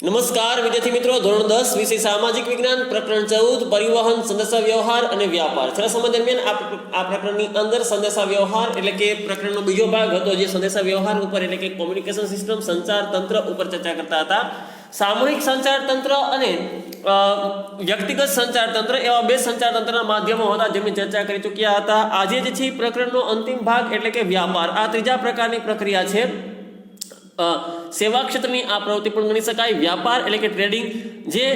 નમસ્કાર વિદ્યાર્થી મિત્રો, ધોરણ 10 વિષય સામાજિક વિજ્ઞાન પ્રકરણ 14 પરિવહન, સંદેશા વ્યવહાર અને વ્યાપાર. છેલ્લા સમય દરમિયાન આ પ્રકરણની અંદર સંદેશા વ્યવહાર એટલે કે પ્રકરણનો બીજો ભાગ હતો જે સંદેશા વ્યવહાર ઉપર એટલે કે કોમ્યુનિકેશન સિસ્ટમ, સંચાર તંત્ર ઉપર ચર્ચા કરતા હતા. સામૂહિક સંચાર તંત્ર અને વ્યક્તિગત સંચાર તંત્ર એવા બે સંચાર તંત્રના માધ્યમો હતા જેમની ચર્ચા કરી ચૂક્યા હતા. આજે જે છે પ્રકરણનો અંતિમ ભાગ એટલે કે વ્યાપાર, આ ત્રીજા પ્રકારની પ્રક્રિયા છે. સેવા ક્ષેત્રની આ પ્રવૃત્તિ પણ ગણી શકાય. વ્યાપાર એટલે કે ટ્રેડિંગ, જે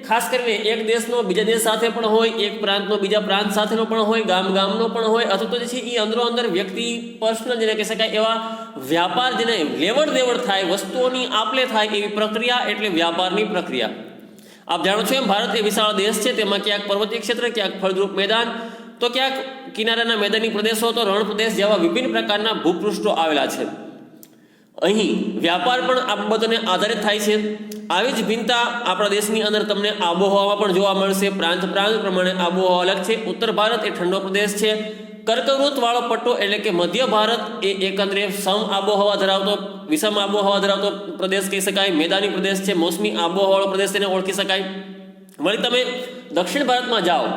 ખાસ કરીને એક દેશનો બીજા દેશ સાથે પણ હોય, એક પ્રાંતનો બીજા પ્રાંત સાથેનો પણ હોય, ગામનો પણ હોય, અથવા તો જે છે એ અંદરો અંદર વ્યક્તિ પર્સનલ જેને કહી શકાય એવા વ્યાપાર, જેને લેવડ દેવડ થાય, વસ્તુઓની આપલે થાય એવી પ્રક્રિયા એટલે વ્યાપારની પ્રક્રિયા. આપ જાણો છો એમ ભારત એ વિશાળ દેશ છે. તેમાં ક્યાંક પર્વતીય ક્ષેત્ર, ક્યાંક ફળદ્રુપ મેદાન, તો ક્યાંક કિનારાના મેદાની પ્રદેશો, તો રણ પ્રદેશ જેવા વિભિન્ન પ્રકારના ભૂપૃષ્ઠો આવેલા છે. અહીં વ્યાપાર પણ આ બાબતોને આધારિત થાય છે. આવી જ ભિન્નતા આપણા દેશની અંદર તમને આબોહવામાં પણ જોવા મળશે. પ્રાંત પ્રમાણે આબોહવા અલગ છે. ઉત્તર ભારત એ ઠંડો પ્રદેશ છે. કર્કવૃત વાળો પટ્ટો એટલે કે મધ્ય ભારત એ એકંદરે વિષમ આબોહવા ધરાવતો પ્રદેશ કહી શકાય. મેદાની પ્રદેશ છે, મોસમી આબોહવાળો પ્રદેશ તેને ઓળખી શકાય. વળી તમે દક્ષિણ ભારતમાં જાઓ,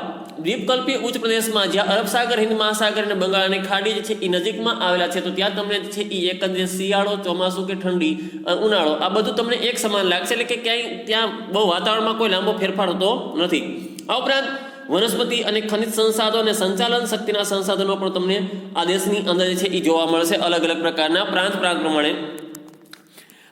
દ્વીપકલ્પી ઉચ્ચ પ્રદેશમાં, જ્યાં અરબ સાગર, હિન્દ મહાસાગર અને બંગાળની ખાડી જે છે એ નજીકમાં આવેલા છે, તો ત્યાં તમને છે એ એકંદરે શિયાળો, ચોમાસું કે ઠંડી, ઉનાળો આ બધું તમને એક સમાન લાગશે. એટલે કે ક્યાંય ત્યાં બહુ વાતાવરણમાં કોઈ લાંબો ફેરફાર હોતો નથી. આ ઉપરાંત વનસ્પતિ અને ખનિજ સંસાધનો અને સંચાલન શક્તિના સંસાધનો પણ તમને આ દેશની અંદર જે છે એ જોવા મળશે અલગ અલગ પ્રકારના પ્રાંત પ્રમાણે.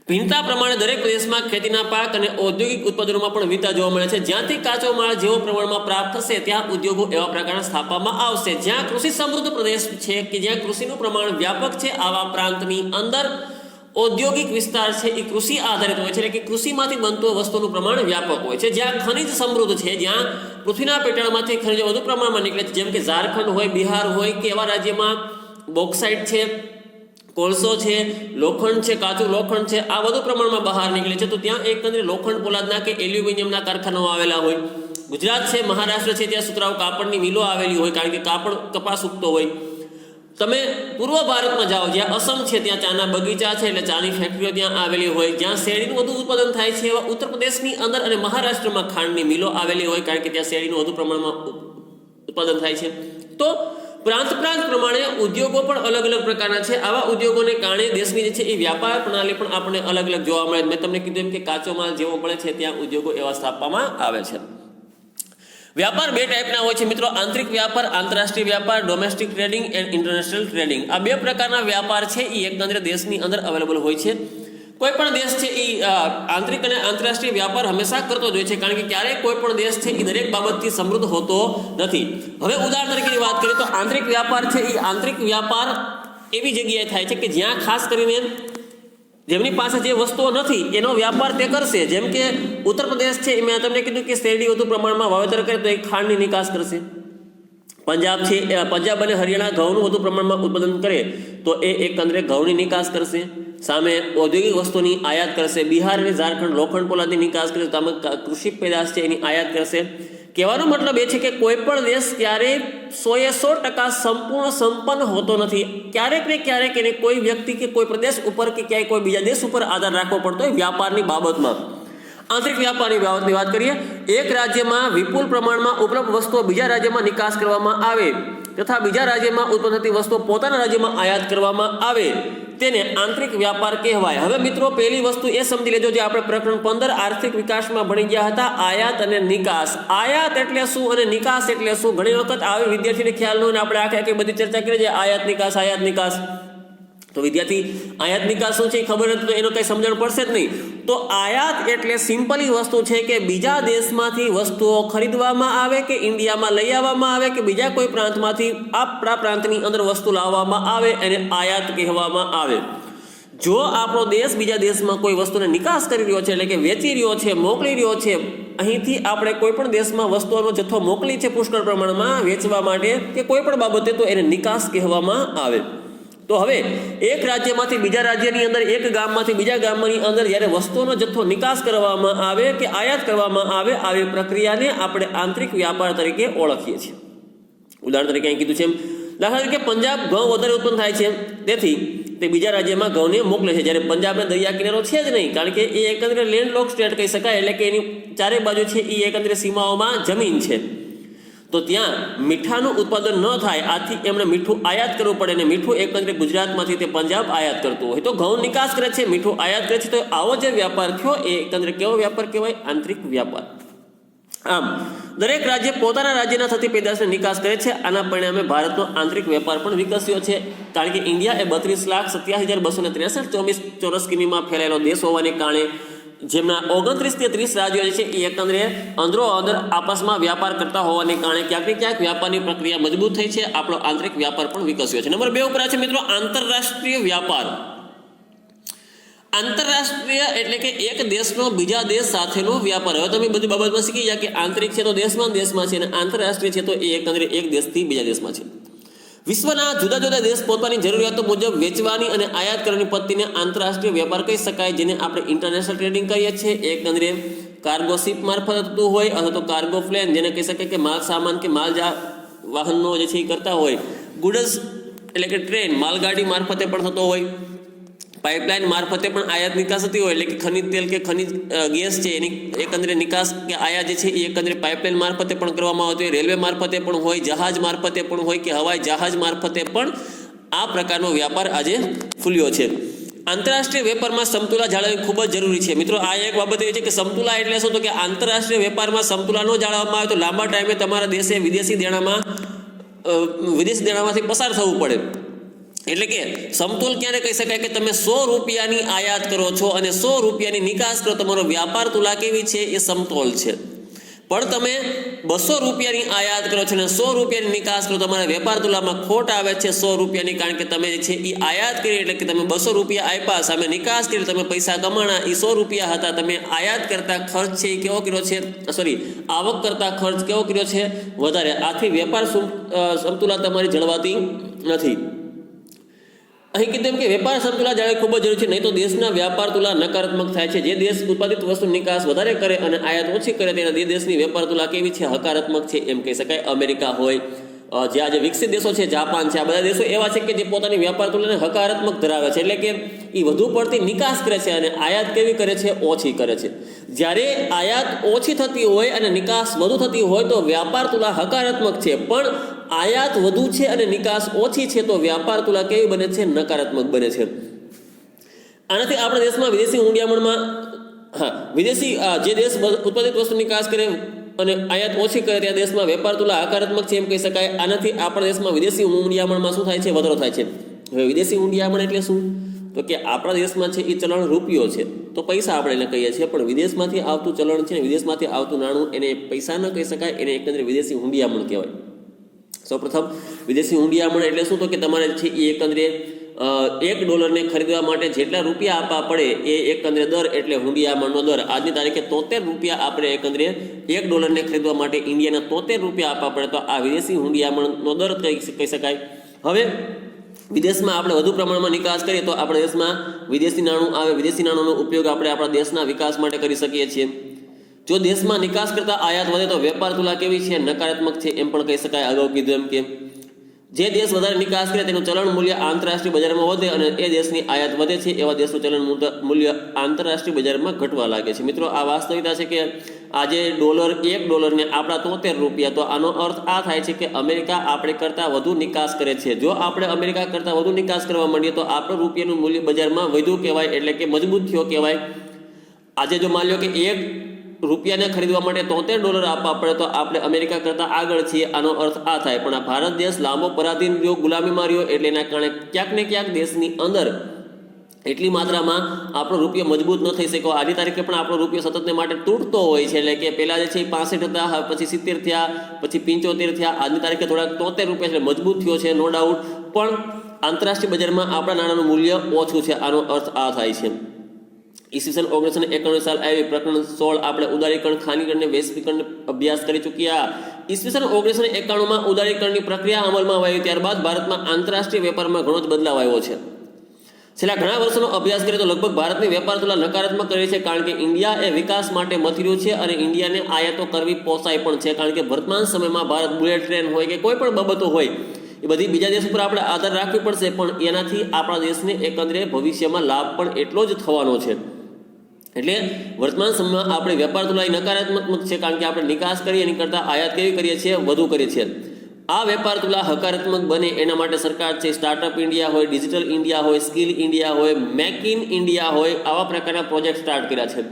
ભિન્નતા પ્રમાણે દરેક પ્રદેશમાં ખેતીના પાક અને ઔદ્યોગિક ઉત્પાદનોમાં પણ વિવિધતા જોવા મળે છે. જ્યાંથી કાચો માલ જેવો પ્રમાણમાં પ્રાપ્ત થશે ત્યાં ઉદ્યોગો એવા પ્રકારના સ્થાપવામાં આવશે. જ્યાં કૃષિ સમૃદ્ધ પ્રદેશ છે કે જ્યાં કૃષિનું પ્રમાણ વ્યાપક છે, આવા પ્રાંતની અંદર ઔદ્યોગિક વિસ્તાર છે એ કૃષિ આધારિત હોય છે. એટલે કે કૃષિમાંથી બનતો વસ્તુનું પ્રમાણ વ્યાપક હોય છે. જ્યાં ખનિજ સમૃદ્ધ છે, જ્યાં પૃથ્વીના પેટાળમાંથી ખનિજો વધુ પ્રમાણમાં નીકળે છે, જેમ કે ઝારખંડ હોય, બિહાર હોય કે એવા રાજ્યમાં બોક્સાઇટ છે, કોલસો છે, લોખંડ છે, કાચું લોખંડ છે, આ વધુ પ્રમાણમાં બહાર નીકળે છે, તો ત્યાં એકંદરે લોખંડ પોલાદના કે એલ્યુમિનિયમના કારખાનાઓ આવેલા હોય. ગુજરાત છે, મહારાષ્ટ્ર છે, ત્યાં સુતરાઉ કાપડની મિલો આવેલી હોય, કારણ કે કાપડ કપાસ ઉગતો હોય. તમે પૂર્વ ભારતમાં જાઓ, જ્યાં અસમ છે, ત્યાં ચાના બગીચા છે, એટલે ચાની ફેક્ટરીઓ ત્યાં આવેલી હોય. જ્યાં શેરડીનું વધુ ઉત્પાદન થાય છે, એવા ઉત્તર પ્રદેશની અંદર અને મહારાષ્ટ્રમાં ખાંડની મિલો આવેલી હોય, કારણ કે ત્યાં શેરડીનું વધુ પ્રમાણમાં ઉત્પાદન થાય છે. તો પ્રાંત પ્રમાણે ઉદ્યોગો પણ અલગ અલગ પ્રકારના છે. આવા ઉદ્યોગોને કારણે દેશની જે છે એ વ્યાપાર પ્રણાલી પણ આપણને અલગ અલગ જોવા મળે. મેં તમને કીધું એમ કે કાચો માલ જેવો મળે છે ત્યાં ઉદ્યોગો એવા સ્થાપવામાં આવે છે. વ્યાપાર બે ટાઈપના હોય છે મિત્રો: આંતરિક વ્યાપાર, આંતરરાષ્ટ્રીય વ્યાપાર, domestic trading and international trading. આ બે પ્રકારના વ્યાપાર છે એ એકંદરે દેશની અંદર અવેલેબલ હોય છે. કોઈ પણ દેશ છે એ આંતરિક અને આંતરરાષ્ટ્રીય વ્યાપાર હંમેશા કરતો જ હોય છે, કારણ કે ક્યારેય કોઈ પણ દેશ છે એ દરેક બાબતથી સમૃદ્ધ હોતો નથી. હવે ઉદાહરણ તરીકેની વાત કરીએ તો આંતરિક વ્યાપાર છે એ આંતરિક વ્યાપાર એવી જગ્યાએ થાય છે કે જ્યાં ખાસ કરીને જેમની પાસે જે વસ્તુઓ નથી એનો વ્યાપાર તે કરશે. જેમ કે ઉત્તર પ્રદેશ છે, મેં તમને કીધું કે શેરડી વધુ પ્રમાણમાં વાવેતર કરે તો એ ખાંડની નિકાસ કરશે. પંજાબ છે, પંજાબ અને હરિયાણા ઘઉંનું વધુ પ્રમાણમાં ઉત્પાદન કરે તો એ એકંદરે ઘઉંની નિકાસ કરશે. સામે ઔદ્યોગિક વસ્તુની આયાત કરશે. બિહાર અને ઝારખંડ લોખંડ પોલાદની નિકાસ કરશે, તો આમાં કૃષિ પેદાશ છે એની આયાત કરશે. કહેવાનો મતલબ એ છે કે કોઈ પણ દેશ ક્યારેય 100% સંપૂર્ણ સંપન્ન હોતો નથી. ક્યારેક ને ક્યારેક એને કોઈ વ્યક્તિ કે કોઈ પ્રદેશ ઉપર કે ક્યાંય કોઈ બીજા દેશ ઉપર આધાર રાખવો પડતો હોય વ્યાપારની બાબતમાં. આંતરિક વ્યાપારની બાબતની વાત કરીએ, એક રાજ્યમાં વિપુલ પ્રમાણમાં ઉપલબ્ધ વસ્તુઓ બીજા રાજ્યમાં નિકાસ કરવામાં આવે તથા બીજા રાજ્યમાં ઉત્પન્ન થતી વસ્તુઓ પોતાના રાજ્યમાં આયાત કરવામાં આવે, તેને આંતરિક વ્યાપાર કહેવાય. હવે મિત્રો, પહેલી વસ્તુ એ સમજી લેજો, જે આપણે પ્રકરણ 15 આર્થિક વિકાસમાં ભણી ગયા હતા, આયાત અને નિકાસ. આયાત એટલે શું અને નિકાસ એટલે શું? ઘણી વખત આવી વિદ્યાર્થીને ખ્યાલ ન હોય, આપણે આખી બધી ચર્ચા કરી છે આયાત નિકાસ. તો વિદ્યાર્થી આયાત નિકાસ શું છે એ ખબર નથી તો એનો કંઈ સમજણ પડશે જ નહીં. તો આયાત એટલે સિમ્પલી વસ્તુ છે કે બીજા દેશમાંથી વસ્તુઓ ખરીદવામાં આવે કે ઇન્ડિયામાં લઈ આવવામાં આવે કે બીજા કોઈ પ્રાંતમાંથી આપણા પ્રાંતની અંદર વસ્તુ લાવવામાં આવે, એને આયાત કહેવામાં આવે. જો આપણો દેશ બીજા દેશમાં કોઈ વસ્તુને નિકાસ કરી રહ્યો છે, એટલે કે વેચી રહ્યો છે, મોકલી રહ્યો છે, અહીંથી આપણે કોઈ પણ દેશમાં વસ્તુઓનો જથ્થો મોકલી છે પુષ્કળ પ્રમાણમાં વેચવા માટે કે કોઈ પણ બાબતે, તો એને નિકાસ કહેવામાં આવે. તો હવે એક રાજ્યમાંથી બીજા રાજ્યની અંદર, એક ગામમાંથી બીજા ગામની અંદર જ્યારે વસ્તુઓનો જથ્થો નિકાસ કરવામાં આવે કે આયાત કરવામાં આવે, આવી પ્રક્રિયાને આપણે આંતરિક વ્યાપાર તરીકે ઓળખીએ છીએ. ઉદાહરણ તરીકે અહીં કીધું છે એમ, દાખલા તરીકે પંજાબ ઘઉં વધારે ઉત્પન્ન થાય છે, તેથી તે બીજા રાજ્યમાં ઘઉંને મોકલે છે, જ્યારે પંજાબને દરિયા કિનારો છે જ નહીં, કારણ કે એ એકંદરે લેન્ડલોક સ્ટેટ કહી શકાય, એટલે કે એની ચારે બાજુ છે એ એકંદરે સીમાઓમાં જમીન છે. તો ત્યાં મીઠાનું ઉત્પાદન ન થાય, આથી એમણે મીઠું આયાત કરવું પડે, અને મીઠું એકંદરે ગુજરાતમાંથી તે પંજાબ આયાત કરતું હોય. તો ઘઉં નિકાસ કરે છે, મીઠું આયાત કરે છે. તો આવો જે વ્યાપાર થયો એ એકંદરે કેવો વ્યાપાર કહેવાય? આંતરિક વ્યાપાર. આમ દરેક રાજ્ય પોતાના રાજ્યના થતી પેદાશની નિકાસ કરે છે. આના પરિણામે ભારતનો આંતરિક વેપાર પણ વિકસ્યો છે, કારણ કે ઇન્ડિયા એ 32,87,263 ચોરસ કિમીમાં ફેલાયેલો દેશ હોવાને કારણે જેમના 29 થી 30 રાજ્યો છે એ એકંદરે અંદરો અંદર આપસમાં વ્યાપાર કરતા હોવાને કારણે ક્યાંક ને ક્યાંક વ્યાપારની પ્રક્રિયા મજબૂત થઈ છે. આપણો આંતરિક વ્યાપાર પણ વિકસ્યો છે. નંબર 2 ઉપર છે મિત્રો આંતરરાષ્ટ્રીય વ્યાપાર. આંતરરાષ્ટ્રીય એટલે કે એક દેશનો બીજા દેશ સાથેનો વ્યાપાર. હવે તમે બધી બાબતમાં શીખી ગયા કે આંતરિક છે તો દેશમાં છે, અને આંતરરાષ્ટ્રીય છે તો એ એકંદરે એક દેશથી બીજા દેશમાં છે. વિશ્વના જુદા જુદા દેશ પોતાની જરૂરિયાતો મુજબ વેચવાની અને આયાત કરવાની પદ્ધતિને આંતરરાષ્ટ્રીય વ્યાપાર કહી શકાય, જેને આપણે ઇન્ટરનેશનલ ટ્રેડિંગ કહીએ છીએ. એકંદરે કાર્ગો શિપ મારફત થતું હોય, અથવા તો કાર્ગો પ્લેન, જેને કહી શકાય કે માલ સામાન કે માલ વાહનનો જે છે એ કરતા હોય. ગુડ્સ એટલે કે ટ્રેન માલગાડી મારફતે પણ થતો હોય. પાઇપલાઇન મારફતે પણ આયાત નિકાસ થતી હોય, એટલે કે ખનિજ તેલ કે ખનિજ ગેસ છે એની એકંદરે નિકાસ કે આયાત જે છે એ એકંદરે પાઇપલાઇન મારફતે પણ કરવામાં આવતી હોય. રેલવે મારફતે પણ હોય, જહાજ મારફતે પણ હોય, કે હવાઈ જહાજ મારફતે પણ આ પ્રકારનો વ્યાપાર આજે ફૂલ્યો છે. આંતરરાષ્ટ્રીય વેપારમાં સમતુલા જાળવવી ખૂબ જ જરૂરી છે. મિત્રો આ એક બાબત એવી છે કે સમતુલા એટલે શું? તો કે આંતરરાષ્ટ્રીય વેપારમાં સમતુલા ન જાળવવામાં આવે તો લાંબા ટાઈમે તમારા દેશે વિદેશી દેણામાંથી પસાર થવું પડે. એટલે કે સમતોલ ક્યારે કહી શકાય કે તમે 100 રૂપિયાની આયાત કરો છો અને 100 રૂપિયાની નિકાસ કરો, તમારો વ્યાપાર તુલા કેવી છે? એ સમતોલ છે. પણ તમે 200 રૂપિયાની આયાત કરો છો અને 100 રૂપિયાની નિકાસ કરો, તમારા વેપાર તુલામાં ખોટ આવે છે 100 રૂપિયાની, કારણ કે તમે જે છે એ આયાત કરી, એટલે કે તમે 200 રૂપિયા આપ્યા, સામે નિકાસ કરી, તમે પૈસા કમાણા એ 100 રૂપિયા હતા. તમે આયાત કરતા ખર્ચ છે એ કેવો કર્યો છે? આવક કરતા ખર્ચ કેવો કર્યો છે? વધારે. આથી વેપાર સમતુલા તમારી જળવાતી નથી. અહીં કીધું કે વેપાર સમતુલા જાળવવી ખૂબ જ જરૂરી છે, નહીં તો દેશના વ્યાપાર તુલા નકારાત્મક થાય છે. જે દેશ ઉત્પાદિત વસ્તુની નિકાસ વધારે કરે અને આયાત ઓછી કરે, તેના તે દેશની વેપાર તુલા કેવી છે? હકારાત્મક છે એમ કહી શકાય. અમેરિકા હોય, જે આજે વિકસિત દેશો છે, જાપાન છે, આ બધા દેશો એવા છે કે જે પોતાની વ્યાપાર તુલાને હકારાત્મક ધરાવે છે, એટલે કે એ વધુ પડતી નિકાસ કરે છે અને આયાત કેવી કરે છે? ઓછી કરે છે. જ્યારે આયાત ઓછી થતી હોય અને નિકાસ વધુ થતી હોય તો વ્યાપાર તુલા હકારાત્મક છે, પણ આયાત વધુ છે અને નિકાસ ઓછી છે તો વ્યાપાર તુલા કેવી બને છે? નકારાત્મક બને છે. આનાથી આપણા દેશમાં વિદેશી હુંડિયામણમાં વિદેશી જે દેશ ઉત્પાદિત વસ્તુ નિકાસ કરે અને આયાત ઓછી કરે ત્યાં દેશમાં વેપાર તુલા હકારાત્મક છે એમ કહી શકાય. આનાથી આપણા દેશમાં વિદેશી હુંડિયામણમાં શું થાય છે? વધારો થાય છે. હવે વિદેશી હુંડિયામણ એટલે શું? તો કે આપણા દેશમાં છે એ ચલણ રૂપિયો છે, તો પૈસા આપણે એને કહીએ છીએ, પણ વિદેશમાંથી આવતું ચલણ છે ને વિદેશમાંથી આવતું નાણું એને પૈસા ન કહી શકાય, એને એકંદરે વિદેશી હુંડિયામણ કહેવાય. સૌપ્રથમ વિદેશી હુંડિયામણ એટલે શું? તો કે તમારે છે એ એકંદરે $1 ખરીદવા માટે જેટલા રૂપિયા આપવા પડે એ એકંદરે દર, એટલે હુંડિયામણનો દર. આજની તારીખે 73 રૂપિયા આપણે એકંદરે $1 ખરીદવા માટે ઇન્ડિયાના 73 રૂપિયા આપવા પડે, તો આ વિદેશી હુંડિયામણનો દર કહી શકાય. હવે વિદેશમાં આપણે વધુ પ્રમાણમાં નિકાસ કરીએ તો આપણા દેશમાં વિદેશી નાણું આવે. વિદેશી નાણુંનો ઉપયોગ આપણે આપણા દેશના વિકાસ માટે કરી શકીએ છીએ. જો દેશમાં નિકાસ કરતા આયાત વધે તો વેપાર તુલા કેવી છે? નકારાત્મક છે એમ પણ કહી શકાય. અગાઉ કીધું એમ કે જે દેશ વધારે નિકાસ કરે તેનું ચલણ મૂલ્ય આંતરરાષ્ટ્રીય બજારમાં વધે અને એ દેશની આયાત વધે છે, એવા દેશનું ચલણ મૂલ્ય આંતરરાષ્ટ્રીય બજારમાં ઘટવા લાગે છે. મિત્રો આ વાસ્તવિકતા છે કે આજે $1 ને આપણા 73 રૂપિયા, તો આનો અર્થ આ થાય છે કે અમેરિકા આપણે કરતાં વધુ નિકાસ કરે છે. જો આપણે અમેરિકા કરતાં વધુ નિકાસ કરવા માંડીએ તો આપણું રૂપિયાનું મૂલ્ય બજારમાં વધ્યું કહેવાય, એટલે કે મજબૂત થયો કહેવાય. આજે જો માન લો કે રૂપિયાને ખરીદવા માટે $73 આપવા પડે તો આપણે અમેરિકા કરતાં આગળ છીએ, આનો અર્થ આ થાય. પણ આ ભારત દેશ લાંબો પરાધીન રહ્યો, ગુલામીમાં રહ્યો, એટલે એના કારણે ક્યાંક ને ક્યાંક દેશની અંદર એટલી માત્રામાં આપણો રૂપિયો મજબૂત ન થઈ શક્યો. આજની તારીખે પણ આપણો રૂપિયો સતતને માટે તૂટતો હોય છે, એટલે કે પહેલાં જે છે 65 હતા, પછી 70 થયા, પછી 75 થયા, આજની તારીખે થોડાક 73 રૂપિયા એટલે મજબૂત થયો છે, નો ડાઉટ. પણ આંતરરાષ્ટ્રીય બજારમાં આપણા નાણાંનું મૂલ્ય ઓછું છે, આનો અર્થ આ થાય છે. ઈસવીસન 1991 સાલ આવી પ્રકરણ 16 આપણે ઉદારીકરણ, ખાનગીકરણ અને વૈશ્વિકરણ અભ્યાસ કરી ચૂક્યા. ઈસવીસન 1991માં ઉદારીકરણની પ્રક્રિયા અમલમાં આવી, ત્યારબાદ ભારતમાં આંતરરાષ્ટ્રીય વેપારમાં ઘણો જ બદલાવ આવ્યો છે. છેલ્લા ઘણા વર્ષોનો અભ્યાસ કરીએ તો લગભગ ભારતની વેપાર તુલા નકારાત્મક કરી છે, કારણ કે ઇન્ડિયા એ વિકાસ માટે મથી રહ્યું છે અને ઇન્ડિયાને આયાતો કરવી પોસાય પણ છે, કારણ કે વર્તમાન સમયમાં ભારત બુલેટ ટ્રેન હોય કે કોઈ પણ બાબતો હોય એ બધી બીજા દેશ ઉપર આપણે આધાર રાખવી પડશે, પણ એનાથી આપણા દેશને એકંદરે ભવિષ્યમાં લાભ પણ એટલો જ થવાનો છે. એટલે વર્તમાન સમયમાં આપણે વેપાર તુલના નકારાત્મક છે, કારણ કે આપણે નિકાસ કરીએ એની કરતાં આયાત કેવી કરીએ છીએ, વધુ કરીએ છીએ. આ વેપાર તુલા હકારાત્મક બને એના માટે સરકાર છે સ્ટાર્ટઅપ ઇન્ડિયા હોય, ડિજિટલ ઇન્ડિયા હોય, સ્કિલ ઇન્ડિયા હોય, મેક ઇન ઇન્ડિયા હોય, આવા પ્રકારના પ્રોજેક્ટ સ્ટાર્ટ કર્યા છે,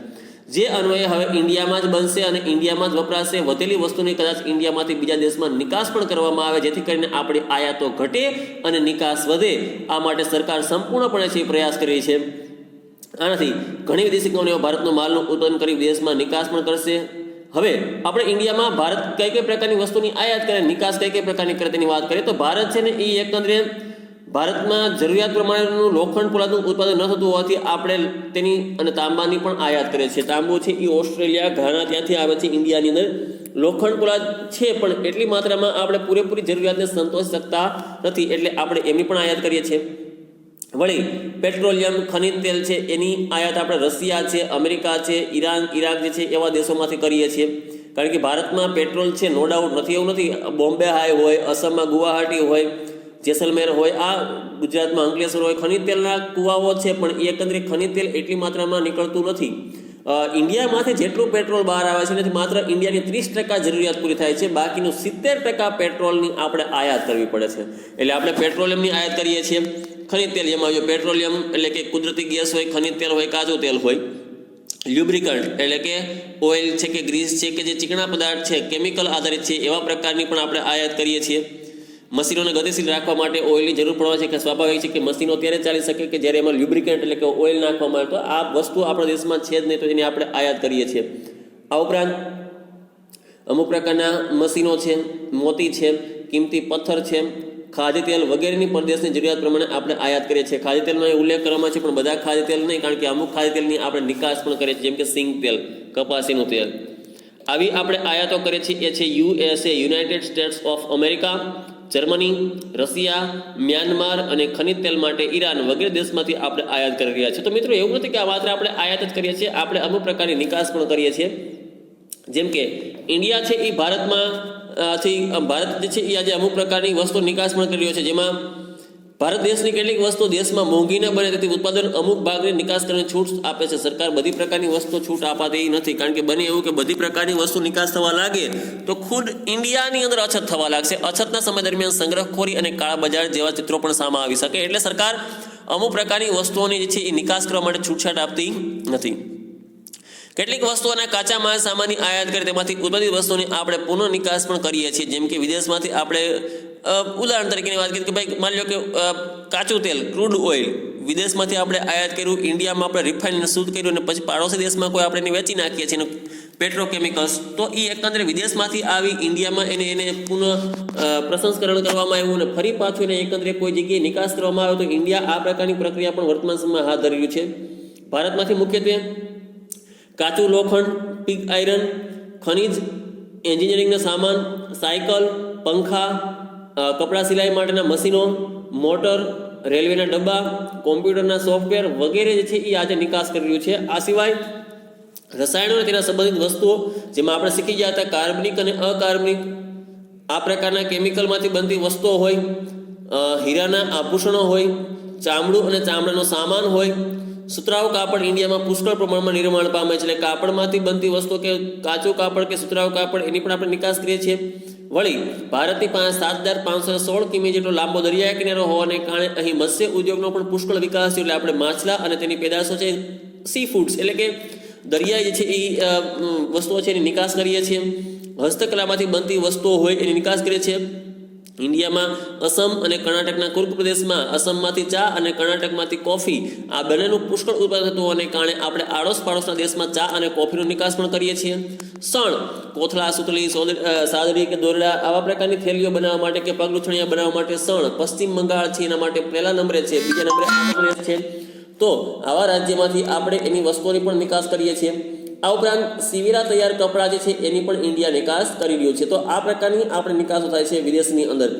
જે અન્વયે હવે ઇન્ડિયામાં જ બનશે અને ઇન્ડિયામાં જ વપરાશે. વધેલી વસ્તુની કદાચ ઇન્ડિયામાંથી બીજા દેશમાં નિકાસ પણ કરવામાં આવે, જેથી કરીને આપણી આયાતો ઘટે અને નિકાસ વધે. આ માટે સરકાર સંપૂર્ણપણે છે પ્રયાસ કરી રહી છે. આનાથી ઘણી વિદેશી કંપનીઓ ભારતનો માલનું ઉત્પાદન કરી વિદેશમાં નિકાસ પણ કરશે. હવે આપણે ઇન્ડિયામાં ભારત કઈ કઈ પ્રકારની વસ્તુની આયાત કરે, નિકાસ કઈ કઈ પ્રકારની કરે તેની વાત કરીએ તો ભારત છે ને એ એકંદરે ભારતમાં જરૂરિયાત પ્રમાણેનું લોખંડ પોલાદનું ઉત્પાદન ન થતું હોવાથી આપણે તેની અને તાંબાની પણ આયાત કરીએ છીએ. તાંબુ છે એ ઓસ્ટ્રેલિયા, ઘાના ત્યાંથી આવે છે ઇન્ડિયાની અંદર. લોખંડ પોલાદ છે પણ એટલી માત્રામાં આપણે પૂરેપૂરી જરૂરિયાતને સંતોષી શકતા નથી, એટલે આપણે એમની પણ આયાત કરીએ છીએ. વળી પેટ્રોલિયમ ખનિજ તેલ છે એની આયાત આપણે રશિયા છે, અમેરિકા છે, ઈરાન, ઈરાક જે છે એવા દેશોમાંથી કરીએ છીએ. કારણ કે ભારતમાં પેટ્રોલ છે નો ડાઉટ નથી, એવું નથી. બોમ્બે હાઈ હોય, અસમમાં ગુવાહાટી હોય, જેસલમેર હોય, આ ગુજરાતમાં અંકલેશ્વર હોય, ખનિજ તેલના કુવાઓ છે, પણ એ એકંદરે ખનિજ તેલ એટલી માત્રામાં નીકળતું નથી. ઇન્ડિયામાંથી જેટલું પેટ્રોલ બહાર આવે છે એનાથી માત્ર ઇન્ડિયાની 30% જરૂરિયાત પૂરી થાય છે, બાકીનું 70% પેટ્રોલની આપણે આયાત કરવી પડે છે. એટલે આપણે પેટ્રોલિયમની આયાત કરીએ છીએ. ખનિજ તેલ જેમાં જો પેટ્રોલિયમ એટલે કે કુદરતી ગેસ હોય, ખનિજ તેલ હોય, કાચું તેલ હોય, લ્યુબ્રિકન્ટ એટલે કે ઓઇલ છે કે ગ્રીસ છે કે જે ચીકણા પદાર્થ છે, કેમિકલ આધારિત છે, એવા પ્રકારની પણ આપણે આયાત કરીએ છીએ. મશીનોને ગતિશીલ રાખવા માટે ઓઇલની જરૂર પડવા છે, કે સ્વાભાવિક છે કે મશીનો ત્યારે ચાલી શકે કે જ્યારે એમાં લ્યુબ્રિકન્ટ એટલે કે ઓઇલ નાખવામાં આવે. તો આ વસ્તુ આપણા દેશમાં છે જ નહીં, તો એની આપણે આયાત કરીએ છીએ. આ ઉપરાંત અમુક પ્રકારના મશીનો છે, મોતી છે, કિંમતી પથ્થર છે, ખાદ્ય તેલ વગેરેની પરદેશની જરૂરિયાત પ્રમાણે આપણે આયાત કરીએ છીએ. ખાદ્ય તેલનો ઉલ્લેખ કરવામાં છે, પણ બધા ખાદ્ય તેલ નહીં, કારણ કે અમુક ખાદ્ય તેલની આપણે નિકાસ પણ કરીએ છીએ, જેમ કે સિંગ તેલ, કપાસીનું તેલ. આવી આપણે આયાતો કરીએ છીએ. એ છે USA, United states of America, Germany, Russia, Myanmar અને ખનિજ તેલ માટે ઈરાન વગેરે દેશમાંથી આપણે આયાત કરી રહ્યા છીએ. તો મિત્રો એવું નથી કે આ માત્ર આપણે આયાત જ કરીએ છીએ, આપણે અમુક પ્રકારની નિકાસ પણ કરીએ છીએ. જેમ કે ઇન્ડિયા છે એ ભારતમાં ભારત જે છે એ આજે અમુક પ્રકારની વસ્તુ નિકાસ પણ કરી રહ્યો છે, જેમાં ભારત દેશની કેટલીક વસ્તુ દેશમાં મોંઘી ન બને તેથી ઉત્પાદન અમુક ભાગની નિકાસ કરીને છૂટ આપે છે. સરકાર બધી પ્રકારની વસ્તુ છૂટ અપાતી નથી, કારણ કે બને એવું કે બધી પ્રકારની વસ્તુ નિકાસ થવા લાગે તો ખુદ ઇન્ડિયાની અંદર અછત થવા લાગશે. અછતના સમય દરમિયાન સંગ્રહખોરી અને કાળા બજાર જેવા ચિત્રો પણ સામે આવી શકે. એટલે સરકાર અમુક પ્રકારની વસ્તુઓની જે છે એ નિકાસ કરવા માટે છૂટછાટ આપતી નથી. કેટલીક વસ્તુઓના કાચા માલ સામાનની આયાત કરી તેમાંથી ઉત્પાદિત વસ્તુની આપણે પુનઃ નિકાસ પણ કરીએ છીએ. જેમ કે વિદેશમાંથી આપણે ઉદાહરણ તરીકેની વાત કરીએ કે ભાઈ માની લો કે કાચું તેલ, ક્રૂડ ઓઇલ વિદેશમાંથી આપણે આયાત કર્યું, ઇન્ડિયામાં આપણે રિફાઇન શુદ્ધ કર્યું અને પછી પાડોશી દેશમાં કોઈ આપણે એને વેચી નાખીએ છીએ પેટ્રોકેમિકલ્સ, તો એ એકંદરે વિદેશમાંથી આવી ઇન્ડિયામાં એને પુનઃ પ્રસંસ્કરણ કરવામાં આવ્યું અને ફરી પાછું એને એકંદરે કોઈ જગ્યાએ નિકાસ કરવામાં આવ્યો. તો ઇન્ડિયા આ પ્રકારની પ્રક્રિયા પણ વર્તમાન સમયમાં હાથ ધરી રહ્યું છે. ભારતમાંથી મુખ્યત્વે કાચું લોખંડ, પિગ આયરન, ખનિજ, એન્જિનિયરિંગનો સામાન, સાયકલ, પંખા, કપડાં સિલાઈ માટેના મશીનો, મોટર, રેલવેના ડબ્બા, કોમ્પ્યુટરના સોફ્ટવેર વગેરે જે છે એ આજે નિકાસ કરી રહ્યું છે. આ સિવાય રસાયણો અને તેના સંબંધિત વસ્તુઓ, જેમાં આપણે શીખી ગયા હતા કાર્બનિક અને અકાર્બનિક, આ પ્રકારના કેમિકલમાંથી બનતી વસ્તુઓ હોય, હીરાના આભૂષણો હોય, ચામડું અને ચામડાનો સામાન હોય, સુતરાઉ કાપડ ઇન્ડિયામાં પુષ્કળ પ્રમાણમાં નિર્માણ પામે છે. એટલે કાપડમાંથી બનતી વસ્તુઓ કે કાચું કાપડ કે સુતરાઉ કાપડ એની પણ આપણે નિકાસ કરીએ છીએ. વળી ભારતની પાસે 7,516 કિમી જેટલો લાંબો દરિયાઈ કિનારો હોવાને કારણે અહીં મત્સ્ય ઉદ્યોગનો પણ પુષ્કળ વિકાસ છે. એટલે આપણે માછલા અને તેની પેદાશો છે, સી ફૂડ્સ એટલે કે દરિયાઈ જે છે એ વસ્તુઓ છે એની નિકાસ કરીએ છીએ. હસ્તકલામાંથી બનતી વસ્તુઓ હોય એની નિકાસ કરીએ છીએ. ઇન્ડિયામાં અસમ અને કર્ણાટકના કુર્ગ પ્રદેશમાં અસમમાંથી ચા અને કર્ણાટકમાંથી કોફી આ બંનેનું પુષ્કળ ઉત્પાદન થતું હોવાને કારણે આપણે આડોશ પાડોશના દેશમાં ચા અને કોફીનો નિકાસ પણ કરીએ છીએ. સણ, કોથળા, સુતલી, સાદડી કે દોરડા આવા પ્રકારની થેલીઓ બનાવવા માટે કે પગલુછણિયા બનાવવા માટે સણ પશ્ચિમ બંગાળ છે એના માટે પહેલા નંબરે છે, બીજા નંબરે આંધ્રપ્રદેશ છે. તો આવા રાજ્યમાંથી આપણે એની વસ્તુઓની પણ નિકાસ કરીએ છીએ. આ ઉપરાંત સીવેરા તૈયાર કપડાં જે છે એની પણ ઇન્ડિયા નિકાસ કરી રહ્યું છે. તો આ પ્રકારની આપણે નિકાસો થાય છે વિદેશની અંદર.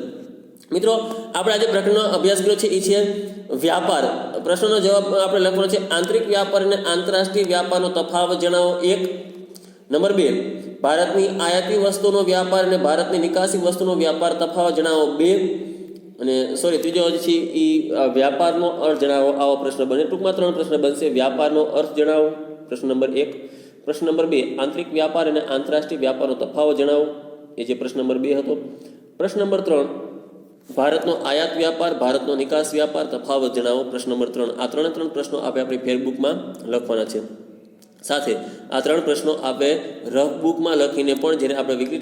મિત્રો આપણે આજે પ્રશ્નનો અભ્યાસ કર્યો છે એ છે વ્યાપાર. પ્રશ્નનો જવાબ આપણે લખવાનો છે આંતરિક વ્યાપાર અને આંતરરાષ્ટ્રીય વ્યાપારનો તફાવત જણાવો 1. નંબર 2, ભારતની આયાતી વસ્તુનો વ્યાપાર અને ભારતની નિકાસી વસ્તુનો વ્યાપાર તફાવત જણાવો 2. અને સોરી ત્રીજો જે છે એ વ્યાપારનો અર્થ જણાવો, આવો પ્રશ્ન બને. ટૂંકમાં 3 પ્રશ્ન બનશે. વ્યાપારનો અર્થ જણાવો, પ્રશ્ન નંબર 1. પ્રશ્ન નંબર 2, આંતરિક વ્યાપાર અને આંતરરાષ્ટ્રીય વ્યાપારનો તફાવત જણાવો, એ જે પ્રશ્ન નંબર 2 હતો. પ્રશ્ન નંબર 3, ભારતનો આયાત વ્યાપાર, ભારતનો નિકાસ વ્યાપાર, તફાવત જણાવો, પ્રશ્ન નંબર 3. આ 3 પ્રશ્નો આપણે આપણી ફેરબુકમાં લખવાના છે. સાથે આ 3 પ્રશ્નો આપણે રફ બુકમાં લખીને પણ જ્યારે આપણે વિકૃત